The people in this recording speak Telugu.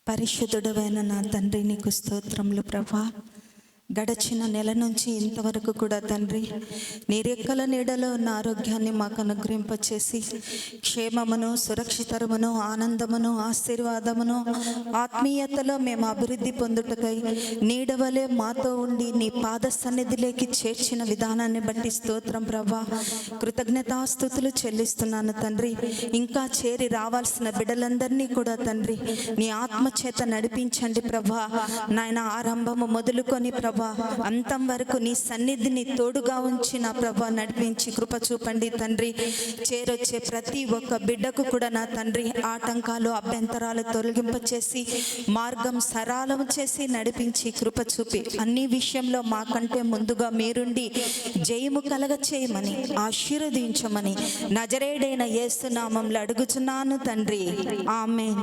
పరిశుద్ధుడవైన నా తండ్రి, నీకు స్తోత్రములు ప్రభా. గడచిన నెల నుంచి ఇంతవరకు కూడా తండ్రి, నీ రెక్కల నీడలో ఉన్న ఆరోగ్యాన్ని మాకు అనుగ్రహింపచేసి క్షేమమును, సురక్షితమును, ఆనందమును, ఆశీర్వాదమును, ఆత్మీయతలో మేము అభివృద్ధి పొందుటకై నీడవలే మాతో ఉండి నీ పాద సన్నిధిలోకి చేర్చిన విధానాన్ని బట్టి స్తోత్రం ప్రభా. కృతజ్ఞతాస్తుతులు చెల్లిస్తున్నాను తండ్రి. ఇంకా చేరి రావాల్సిన బిడ్డలందరినీ కూడా తండ్రి నీ ఆత్మచేత నడిపించండి ప్రభా. నాయన, ఆరంభము మొదలుకొని ప్రభా అంతం వరకు నీ సన్నిధిని తోడుగా ఉంచి నా ప్రభా నడిపించి కృప చూపండి తండ్రి. చేరొచ్చే ప్రతి ఒక్క బిడ్డకు కూడా నా తండ్రి ఆటంకాలు, అభ్యంతరాలు తొలగింపచేసి మార్గం సరళం చేసి నడిపించి కృప చూపి అన్ని విషయంలో మాకంటే ముందుగా మీరుండి జయము కలగ చేయమని, ఆశీర్వదించమని నజరేయుడైన యేసు నామములో అడుగుచున్నాను తండ్రి. ఆమేన్.